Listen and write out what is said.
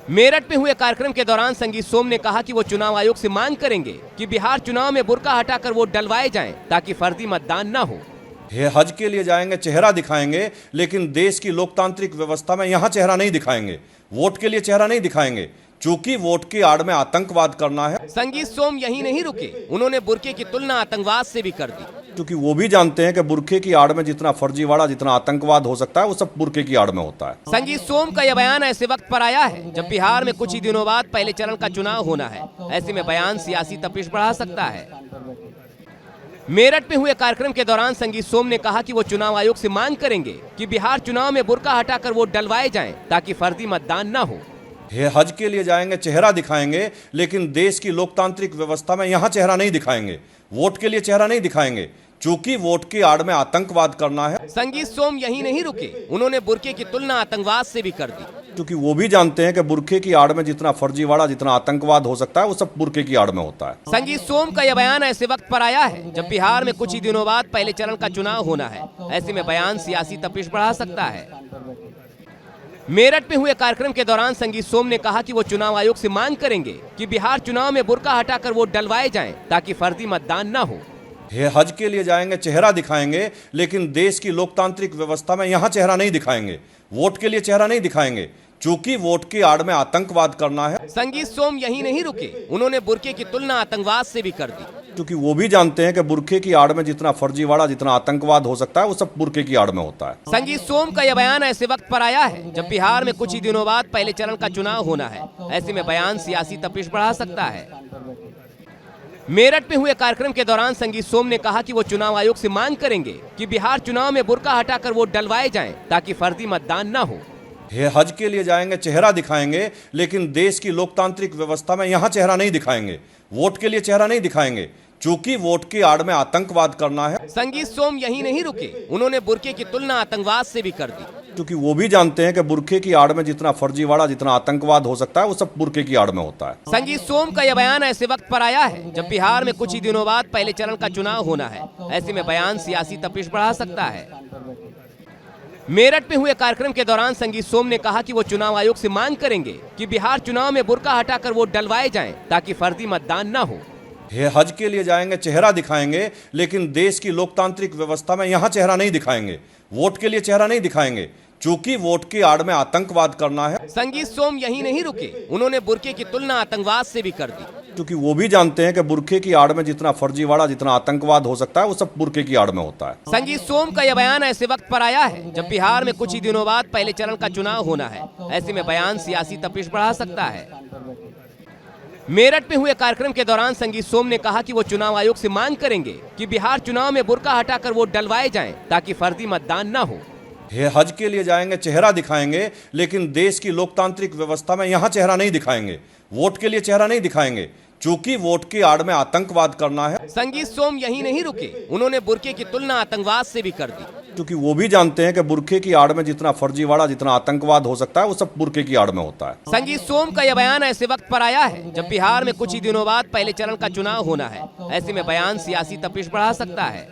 मेरठ में हुए कार्यक्रम के दौरान संगीत सोम ने कहा कि वो चुनाव आयोग से मांग करेंगे कि बिहार चुनाव में बुर्का हटाकर वोट डलवाए जाएं ताकि फर्जी मतदान न हो। हज के लिए जाएंगे, चेहरा दिखाएंगे, लेकिन देश की लोकतांत्रिक व्यवस्था में यहाँ चेहरा नहीं दिखाएंगे। वोट के लिए चेहरा नहीं दिखाएंगे, चूंकि वोट की आड़ में आतंकवाद करना है। संगीत सोम यही नहीं रुके, उन्होंने बुर्के की तुलना आतंकवाद से भी कर दी, क्योंकि वो भी जानते हैं कि बुर्के की आड़ में जितना फर्जीवाड़ा, जितना आतंकवाद हो सकता है, वो सब बुर्के की आड़ में होता है। संगीत सोम का यह बयान ऐसे वक्त पर आया है जब बिहार में कुछ ही दिनों बाद पहले चरण का चुनाव होना है। ऐसे में बयान सियासी तपिश बढ़ा सकता है। मेरठ में हुए कार्यक्रम के दौरान संगीत सोम ने कहा कि वो चुनाव आयोग से मांग करेंगे कि बिहार चुनाव में बुर्का हटाकर वोट डलवाए जाएं ताकि फर्जी मतदान न हो। हज के लिए जाएंगे, चेहरा दिखाएंगे, लेकिन देश की लोकतांत्रिक व्यवस्था में यहाँ चेहरा नहीं दिखाएंगे। वोट के लिए चेहरा नहीं दिखाएंगे, चूंकि वोट की आड़ में आतंकवाद करना है। संगीत सोम यही नहीं रुके, उन्होंने बुर्के की तुलना आतंकवाद से भी कर दी, क्योंकि वो भी जानते हैं कि बुर्के की आड़ में जितना फर्जीवाड़ा, जितना आतंकवाद हो सकता है, वो सब बुर्के की आड़ में होता है। संगीत सोम का यह बयान ऐसे वक्त पर आया है जब बिहार में कुछ ही दिनों बाद पहले चरण का चुनाव होना है। ऐसे में बयान सियासी तपिश बढ़ा सकता है। मेरठ में हुए कार्यक्रम के दौरान संगीत सोम ने कहा कि वो चुनाव आयोग से मांग करेंगे कि बिहार चुनाव में बुर्का हटाकर वोट डलवाए जाएं ताकि फर्जी मतदान न हो। हज के लिए जाएंगे, चेहरा दिखाएंगे, लेकिन देश की लोकतांत्रिक व्यवस्था में यहाँ चेहरा नहीं दिखाएंगे। वोट के लिए चेहरा नहीं दिखाएंगे, चूंकि वोट की आड़ में आतंकवाद करना है। संगीत सोम यही नहीं रुके, उन्होंने बुर्के की तुलना आतंकवाद से भी कर दी, क्योंकि वो भी जानते हैं कि बुर्के की आड़ में जितना फर्जीवाड़ा, जितना आतंकवाद हो सकता है, वो सब बुर्के की आड़ में होता है। संगीत सोम का यह बयान ऐसे वक्त पर आया है जब बिहार में कुछ ही दिनों बाद पहले चरण का चुनाव होना है। ऐसे में बयान सियासी तपिश बढ़ा सकता है। मेरठ में हुए कार्यक्रम के दौरान संगीत सोम ने कहा कि वो चुनाव आयोग से मांग करेंगे कि बिहार चुनाव में बुर्का हटाकर वोट डलवाए जाएं ताकि फर्जी मतदान न हो। हज के लिए जाएंगे, चेहरा दिखाएंगे, लेकिन देश की लोकतांत्रिक व्यवस्था में यहाँ चेहरा नहीं दिखाएंगे। वोट के लिए चेहरा नहीं दिखाएंगे, चूंकि वोट की आड़ में आतंकवाद करना है। संगीत सोम यही नहीं रुके, उन्होंने बुर्के की तुलना आतंकवाद से भी कर दी, क्योंकि वो भी जानते हैं कि बुर्के की आड़ में जितना फर्जीवाड़ा, जितना आतंकवाद हो सकता है, वो सब बुर्के की आड़ में होता है। संगीत सोम का यह बयान ऐसे वक्त पर आया है जब बिहार में कुछ ही दिनों बाद पहले चरण का चुनाव होना है। ऐसे में बयान सियासी तपिश बढ़ा सकता है। मेरठ में हुए कार्यक्रम के दौरान संगीत सोम ने कहा कि वो चुनाव आयोग से मांग करेंगे कि बिहार चुनाव में बुर्का हटाकर वोट डलवाए जाएं ताकि फर्जी मतदान न हो। हज के लिए जाएंगे, चेहरा दिखाएंगे, लेकिन देश की लोकतांत्रिक व्यवस्था में यहाँ चेहरा नहीं दिखाएंगे। वोट के लिए चेहरा नहीं दिखाएंगे, चूंकि वोट की आड़ में आतंकवाद करना है। संगीत सोम यही नहीं रुके, उन्होंने बुर्के की तुलना आतंकवाद से भी कर दी, क्योंकि वो भी जानते हैं कि बुर्के की आड़ में जितना फर्जीवाड़ा, जितना आतंकवाद हो सकता है, वो सब बुर्के की आड़ में होता है। संगीत सोम का यह बयान ऐसे वक्त पर आया है जब बिहार में कुछ ही दिनों बाद पहले चरण का चुनाव होना है। ऐसे में बयान सियासी तपिश बढ़ा सकता है। मेरठ में हुए कार्यक्रम के दौरान संगीत सोम ने कहा कि वो चुनाव आयोग से मांग करेंगे कि बिहार चुनाव में बुर्का हटाकर वोट डलवाए जाएं ताकि फर्जी मतदान न हो। हज के लिए जाएंगे, चेहरा दिखाएंगे, लेकिन देश की लोकतांत्रिक व्यवस्था में यहाँ चेहरा नहीं दिखाएंगे। वोट के लिए चेहरा नहीं दिखाएंगे, चूंकि वोट की आड़ में आतंकवाद करना है। संगीत सोम यही नहीं रुके, उन्होंने बुर्के की तुलना आतंकवाद से भी कर दी, क्योंकि वो भी जानते हैं कि बुर्के की आड़ में जितना फर्जीवाड़ा, जितना आतंकवाद हो सकता है, वो सब बुर्के की आड़ में होता है। संगीत सोम का यह बयान ऐसे वक्त पर आया है जब बिहार में कुछ ही दिनों बाद पहले चरण का चुनाव होना है। ऐसे में बयान सियासी तपिश बढ़ा सकता है।